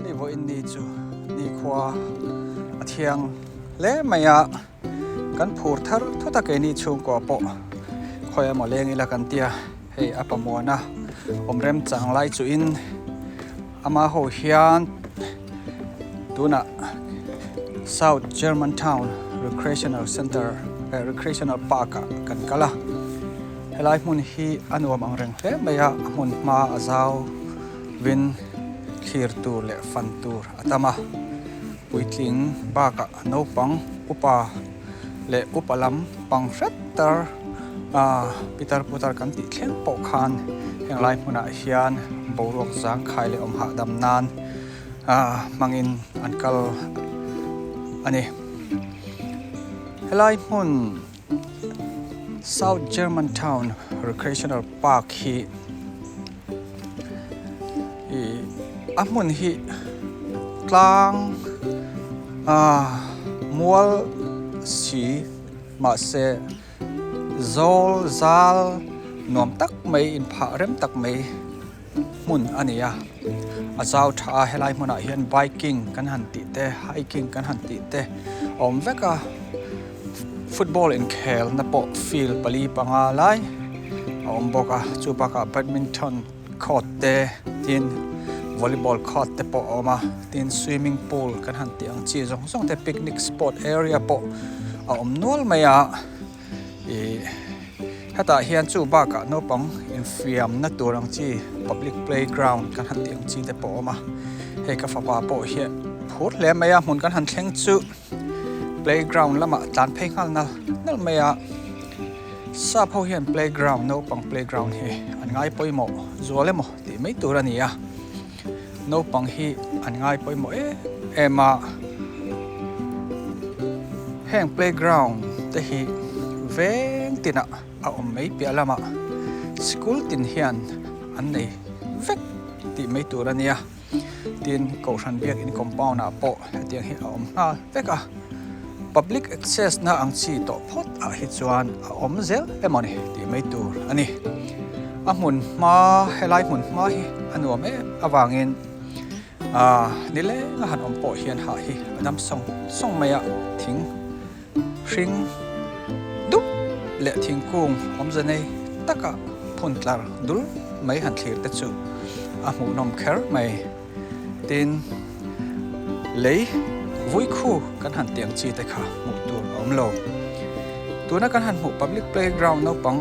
นี่ว่าอินนี่จูนี่ขวาเทียงเล่ไม่อะกันพูดทั้งทุกตะเกนี่ช่วงก่อปะคอยมาเลี้ยงอีละกันเตียให้อปมัวนะผมเริ่มจังไล่จูอินอามาโหเฮียนตัวน่ะ South Germantown Recreational Center Recreational Park กันกะละให้ไล่มุนฮีอันวมอังเริงเล่ไม่อะมุนมาอาซาววินคีร์ตูเลฟันตูร์อัตมาปุยทิงบากะโนปังอุปาเลอุปลัมปังเรตเตอร์ปีตาร์ปุตาร์กันติเขียนปกคันแห่งไลฟ์มุนาเฮียนบวกสังไข่เลอมหาดำนานมังอินอันกัลอันนี้ไลฟ์มุน South Germantown Recreational Park ฮีอามุนฮีกลางมัวสีมาเซโซลซาลนวมตักไม่อินผาเริ่มตักไม่มุนอันนี้อาเจ้าท่าให้ไล่มุนเห็นไบกิ้งกันหันติเตะไฮกิ้งกันหันติเตะอมเวกะฟุตบอลอินเคลนับฟิลปลีปังอะไรอมบอกจูบกะแบดมินตันคอร์ตเตะทีนวอลเลย์บอลคอร์ตเตปออกมาทีนสวิมมิ่งพูลกันหันตีอังชีส่งแต่ปิกนิกสปอร์ตแอเรียปอนัวไม่ถ้าตาเฮียนจูบ้ากะโนปังอินฟิมนัดตัวอังชี public playground กันหันตีอังชีเตปออกมาให้กับฟ้าปอเฮียพูดแล้วไม่หมุนกันหันเข่งจู playground ละมาจานเพลงฮัลนั่นไม่ซาพอเฮียน playground โนปัง playground เฮอันง่ายปอยหมอจัวเลยหมอตีไม่ตัวนี่โนปังฮีอันง่ายปอยหมอมาแห่ง playground แต่ฮีเวงตินะเอาไม่เปียละมาสกูลตินเฮียนอันนี้เวกตีไม่ตัวนี่ตินกูชันเบียกอินคอมเพลน่ะปอเตียงฮีเอาเวกpublic access นะอังชีโตพอดฮิจวนเอาเซลมันนี่ตีไม่ตัวอันนี้หมุนมาให้ไล่หมุนมาฮีอันว่าวางเงินนี่แหละหันปอเฮียนหาฮีน้ำส่งไม่ทิ้งชิงดุเละทิ้งกุ้งจะในตะกะพุ่นตลาดดุลไม่หันเคลียร์แต่จู่หมูนมเคร์ไม่ตินเลยวุ้ยคู่กันหันเตียงจีแต่ขาหมูตัวโลตัวนั้นกันหันหมู public playground น้องปัง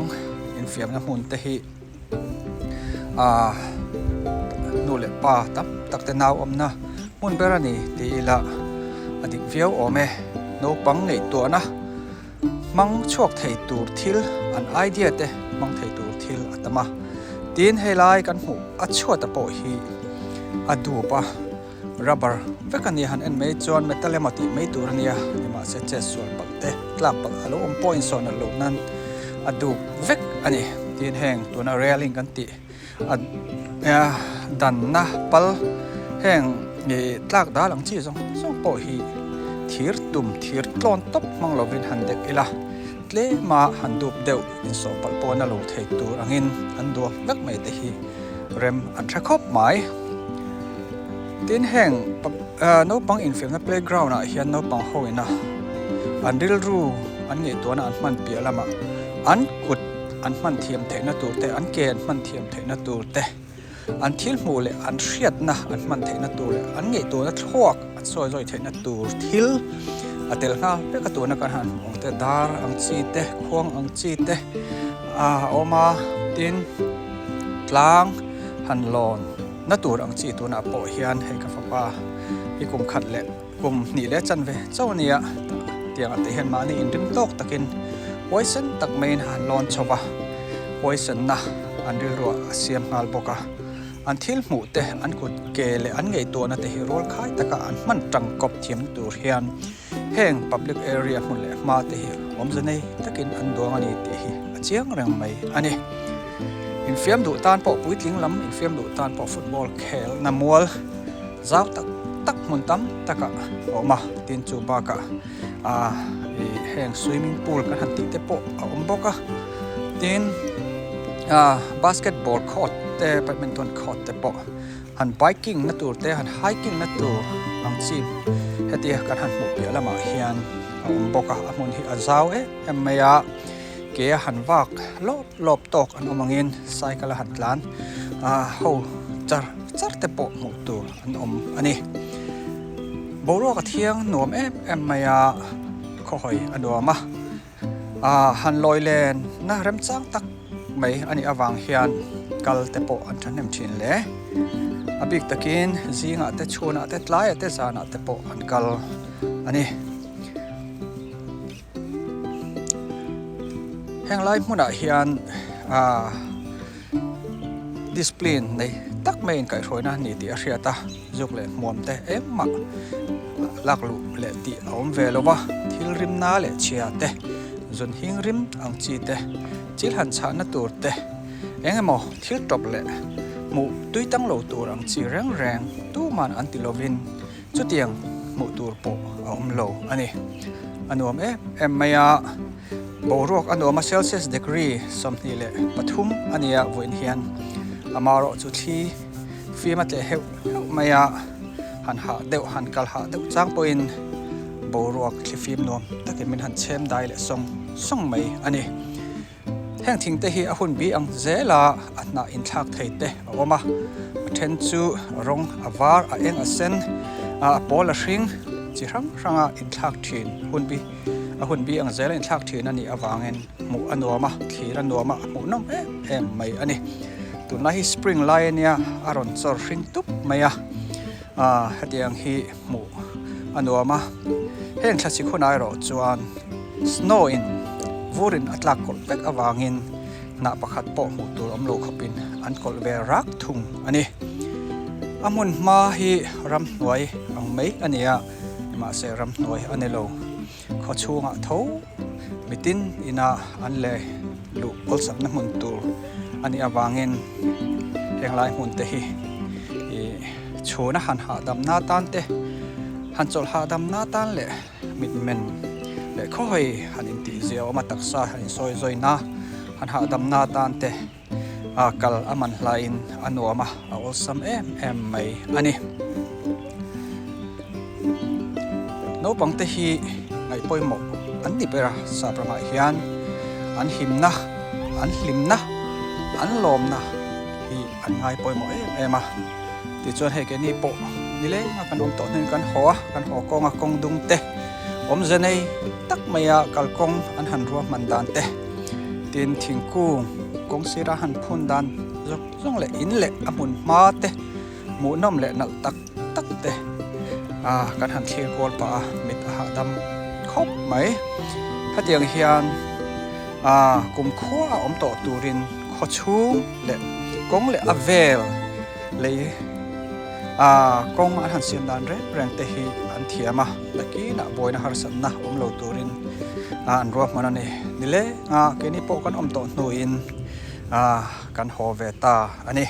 อินฟิมน้ำหุ่นแต่ฮีนู่นแหละป่าตักแต่นาวนะมุนเบรานี่ตีละอดีตเฟียวเมโนปังไงตัวนะมังชวกไทยตูทิลอันไอเดียเตมังไทยตูทิลอัตมาตีนให้ไล่กันหูอัดชัวตะโปฮีอัดดูปะรับบร์เวกันนี่หันไม่จวนเมทัลเลมาติไม่ตัวนี่นี่มาเสจส่วนปักเตะกลับปักฮัลโหลปอยน์โซนลูกนั้นอัดดูเวกอันนี้ตีนแห้งตัวน่าเรียลิงกันติดันนะปัลแห่งตากดาหลังที่ส่งปอฮีทีร์ตุ่มทีร์ตลอนตบมังลวินหันเด็กอีละเล่มาหันดูเดวอินโซปัลปอนาลูเทตูรังอินอันดัวนักไม่ได้ฮีเร็มอันทรคบหมายดินแห่งโนปังอินฟิลน์เพลย์กราวน์นะเฮียนโนปังโฮยนะอันดิลรูอันนี้ตัวนั้นมันเปียละมาอันกุดอันมันเทียมเทนตัวแต่อันเกณฑ์มันเทียมเทนตัวแต่อันทิลมูเลอันเชียดนะอันมันเทนตัวเลยอันนี้ตัวนั้นทวกอันซอยเทนตัวทิลอันเตลน่าเป็นกับตัวนักการหันองแต่ดาร์อังจีเตควงอังจีเตออกมาดินกลางหันลอนนัตัวอังจีตัวน่ะปอเฮียนให้กับฟ้าอีกลุ่มขัดเละกลุ่มนี่เละจันเวเจ้าเนี่ยเตียงอันเตเห็นมานี่อินริมโตกตะกินไว้สันตักเมนหันลอนชาวะไว้สันนะอันดิรัวเสียมงาลบกะอันทิลหมูเตอันกุดเกลอันไงตัวนั่นเตฮิโร่ขายตะกะอันมันจังกบเทียมตัวเฮียนแห่ง public area หมดเลยมาเตฮิจะในตะกินอันดวงอันนี้เตฮิเจียงเรื่องไม่อันนี้อินฟิมดูตานปอปุ้ยลิงลำอินฟิมดูตานปอฟุตบอลเคลน้ำมัวเจ้าตักมุนตั้มตะกะออกมาตินจูบากะแห่งสวิมมิ่งพูลกันหันติเตปอบอกะตินบาสเกตบอลคอร์ตแต่แบดมินตันคอร์ตเตป han biking na tur te han hiking na tur ang chi heti kan han mu pe lama hian boka amun hi azaw maya ke han wak lop tok an omangin cycle han tlan ho char te po mu tur an ani boro ka thiang nuam maya khoi anoma han loilen na rem chang tak mai ani awang hian kal te po an thanem thin le abik takin zinga te chuna te tlai te zana te po an kal ani henglai hmuna hian discipline nei tak main kai roina ni ti a hriata zuk le mom te emma laklu le ti om velowa thil rim na le chia te zun hing rim ang chi te chil han cha na tur te engemo thil top le mu tui tang lo tur ang chi reng tu man antilovin chutiang mu tur po om lo ani anuam maya borok anoma celsius degree somni le pathum ania voin hian amaro chu thi fimat le heu maya han ha deuh han kal ha deuh chang poin borok thifim nom takin min han chem dai le song mai ani heng thing te hi a hun bi ang zela atna in thak thei te awama then chu rong avar a eng a sen a pol a hring chi ranga in thak thin hun bi ang zela in thak thin ani awangen mu anoma thira noma mu nom mai ani tunai hi spring line ya aron chor hring tup maya hatiang hi mu anoma heng thasi khonai ro chuan snow in vurin atlak kol pek awangin na pakhat po mu tur om lo khopin an kol ve rak thung ani amun ma hi ram noi ang mai ania ma se ram noi anelo kho chunga tho mitin ina an le lu ol sak na mun tur ani awangin henglai mun te hi chuna han ha dam na tan te han chol ha dam na tan le mit men le khoi han in ti zeo ma taksa han soi zoi na han ha dam na tan te kal aman hlain anoma awsam mai ani no pangte hi ngai poimo an ni pera sa prama hian an himna an hlimna an lomna hi an ngai poimo ema ti chuan he ke ni po ni le ma kan om to nen kan ho konga kong dung te om zanei tak maya kalkong an han ruwa mandan te tin thingkung kong sira han phun dan zong le in le amun ma te mu nom le nal tak te kan han thir kol pa mit ha dam khop mai hatiang hian kum khua om to turin kho chung le kong le avel le kong an han siam dan reng te hi an thiama laki na boina har san na om lo turin an ruwa manani nile ke ni po kan om to hnuin kan ho ve ta ani